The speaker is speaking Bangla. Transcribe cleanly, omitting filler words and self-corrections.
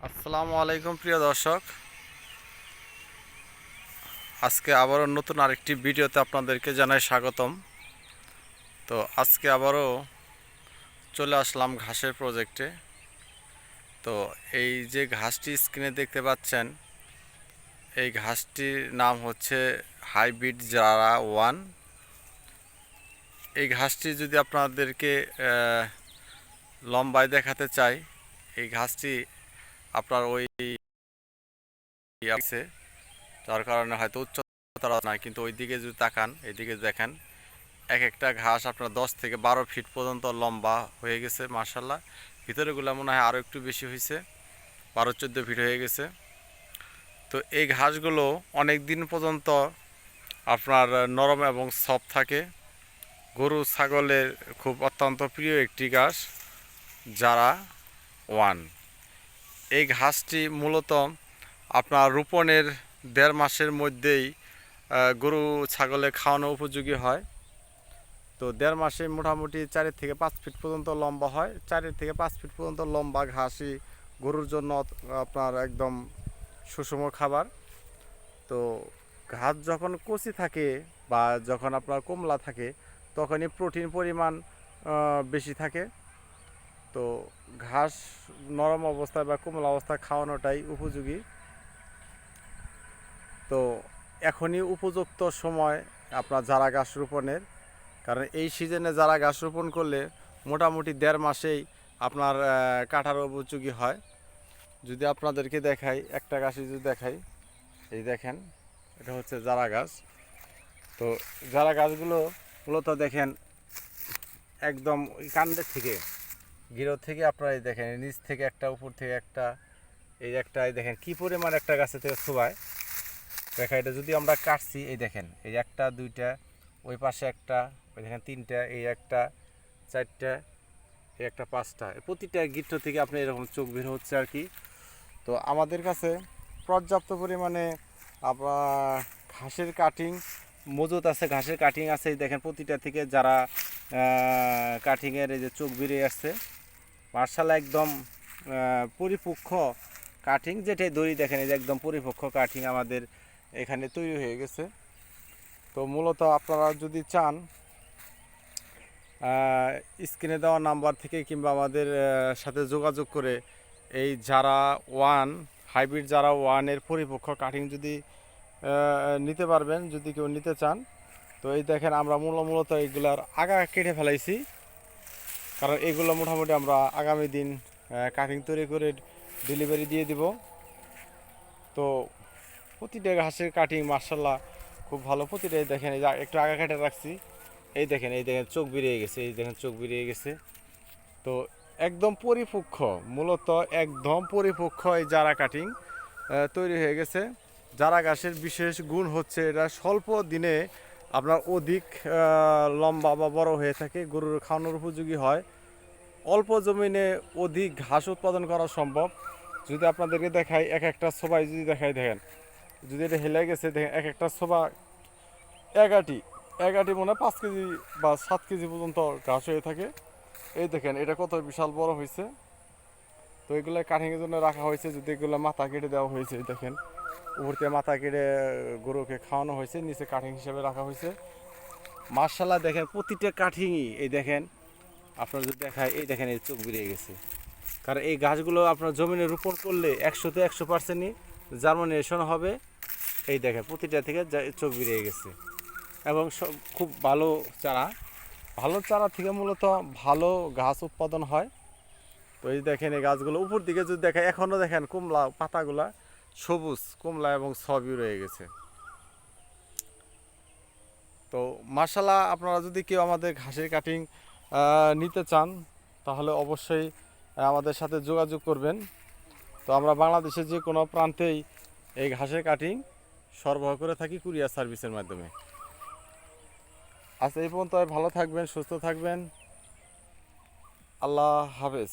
আসসালামু আলাইকুম প্রিয় দর্শক, আজকে আবারও নতুন আরেকটি ভিডিওতে আপনাদেরকে জানাই স্বাগতম। তো আজকে আবারও চলে আসলাম ঘাসের প্রজেক্টে। তো এই যে ঘাসটি স্ক্রিনে দেখতে পাচ্ছেন, এই ঘাসটির নাম হচ্ছে হাইব্রিড জারা ওয়ান। এই ঘাসটি যদি আপনাদেরকে লম্বায় দেখাতে চাই, এই ঘাসটি আপনার ওই আছে, যার কারণে হয়তো উচ্চতা নয়, কিন্তু ওই দিকে যদি তাকান, এইদিকে দেখেন, এক একটা ঘাস আপনার 10 থেকে 12 ফিট পর্যন্ত লম্বা হয়ে গেছে। মার্শাল্লাহ, ভিতরেগুলো মনে হয় আরও একটু বেশি হয়েছে, 12-14 ফিট হয়ে গেছে। তো এই ঘাসগুলো অনেক দিন পর্যন্ত আপনার নরম এবং সফট থাকে। গরু ছাগলের খুব অত্যন্ত প্রিয় একটি ঘাস জারা ওয়ান। এই ঘাসটি মূলত আপনার রোপণের 1.5 মাসের মধ্যেই গরু ছাগলে খাওয়ানো উপযোগী হয়। তো 1.5 মাসে মোটামুটি 4 থেকে 5 ফিট পর্যন্ত লম্বা হয়। 4 থেকে 5 ফিট পর্যন্ত লম্বা ঘাসই গরুর জন্য আপনার একদম সুষম খাবার। তো ঘাস যখন কচি থাকে বা যখন আপনার কমলা থাকে, তখনই প্রোটিন পরিমাণ বেশি থাকে। তো ঘাস নরম অবস্থায় বা কোমল অবস্থায় খাওয়ানোটাই উপযোগী। তো এখনই উপযুক্ত সময় আপনার চারা গাছ রোপণের, কারণ এই সিজনে চারা গাছ রোপণ করলে মোটামুটি 1.5 মাসেই আপনার কাটার উপযোগী হয়। যদি আপনাদেরকে দেখাই, একটা গাছই যদি দেখাই, এই দেখেন, এটা হচ্ছে চারা গাছ। তো চারা গাছগুলো মূলত দেখেন একদম ওই কাণ্ডের থেকে, গিরো থেকে আপনারা এই দেখেন, নিচ থেকে একটা, উপর থেকে একটা, এই একটা, এই দেখেন কী পরিমাণ একটা গাছের থেকে ছোবায় দেখা। এটা যদি আমরা কাটছি, এই দেখেন, এই একটা, দুইটা, ওই পাশে একটা, ওই দেখেন তিনটা, এই একটা, চারটা, এই একটা, পাঁচটা, প্রতিটা গিট্ট থেকে আপনি এরকম চোখ বের হচ্ছে আর কি। তো আমাদের কাছে পর্যাপ্ত পরিমাণে আপনার ঘাসের কাটিং মজুত আছে, ঘাসের কাটিং আছে। এই দেখেন প্রতিটা থেকে যারা কাটিংয়ের এই যে চোখ বেরিয়ে আসছে, মার্শাল্লাহ একদম পরিপক্ষ কাটিং, যেটাই দড়ি দেখেন, এই যে একদম পরিপক্ষ কাটিং আমাদের এখানে তৈরি হয়ে গেছে। তো মূলত আপনারা যদি চান, স্ক্রিনে দেওয়া নাম্বার থেকে কিংবা আমাদের সাথে যোগাযোগ করে এই জারা ওয়ান, হাইব্রিড জারা ওয়ানের পরিপক্ষ কাটিং যদি নিতে পারবেন, যদি কেউ নিতে চান। তো এই দেখেন, আমরা মূলত এইগুলার আগা কেটে ফেলাইছি, কারণ এগুলো মোটামুটি আমরা আগামী দিন কাটিং তৈরি করে ডেলিভারি দিয়ে দিব। তো প্রতিটা ঘাসের কাটিং মার্শাল্লাহ খুব ভালো। প্রতিটাই দেখেন, এই একটু আগা কেটে রাখছি, এই দেখেন, এই দেখেন চোখ বেরিয়ে গেছে, এই দেখেন চোখ বেরিয়ে গেছে। তো একদম পরিপক্ষ, মূলত একদম পরিপক্ষ এই জারা কাটিং তৈরি হয়ে গেছে। জারা ঘাসের বিশেষ গুণ হচ্ছে এটা স্বল্প দিনে আপনার অধিক লম্বা বা বড় হয়ে থাকে, গরুর খাওয়ানোর উপযোগী হয়। অল্প জমিনে অধিক ঘাস উৎপাদন করা সম্ভব। যদি আপনাদেরকে দেখাই, এক একটা সবাই যদি দেখাই, দেখেন, যদি এটা হেলে গেছে, দেখেন এক একটা সোবা এগাটি এগাটি মনে হয় 5 কেজি বা 7 কেজি পর্যন্ত ঘাস হয়ে থাকে। এই দেখেন এটা কত বিশাল বড় হয়েছে। তো এগুলো কাটিংয়ের জন্য রাখা হয়েছে। যদি এগুলো মাথা কেটে দেওয়া হয়েছে, এই দেখেন উপর থেকে মাথা কেটে গরুকে খাওয়ানো হয়েছে, নিচে কাটিং হিসেবে রাখা হয়েছে। মার্শাল্লাহ দেখেন প্রতিটা কাটিংই, এই দেখেন, আপনার যদি দেখায়, এই দেখেন এই চোখ বেরিয়ে গেছে। কারণ এই গাছগুলো আপনার জমিনে রোপণ করলে 100-তে 100%ই জার্মিনেশন হবে। এই দেখেন প্রতিটা থেকে চোখ বেরিয়ে গেছে, এবং খুব ভালো চারা। ভালো চারা থেকে মূলত ভালো গাছ উৎপাদন হয়। তো এই দেখেন এই গাছগুলো উপর দিকে যদি দেখেন, এখনও দেখেন কমলা পাতাগুলা সবুজ, কমলা এবং সবই রয়ে গেছে। তো মার্শাল্লাহ, আপনারা যদি কেউ আমাদের ঘাসের কাটিং নিতে চান, তাহলে অবশ্যই আমাদের সাথে যোগাযোগ করবেন। তো আমরা বাংলাদেশের যে কোনো প্রান্তেই এই ঘাসের কাটিং সরবরাহ করে থাকি কুরিয়ার সার্ভিসের মাধ্যমে। আচ্ছা, এই পর্যন্ত ভালো থাকবেন, সুস্থ থাকবেন। আল্লাহ হাফেজ।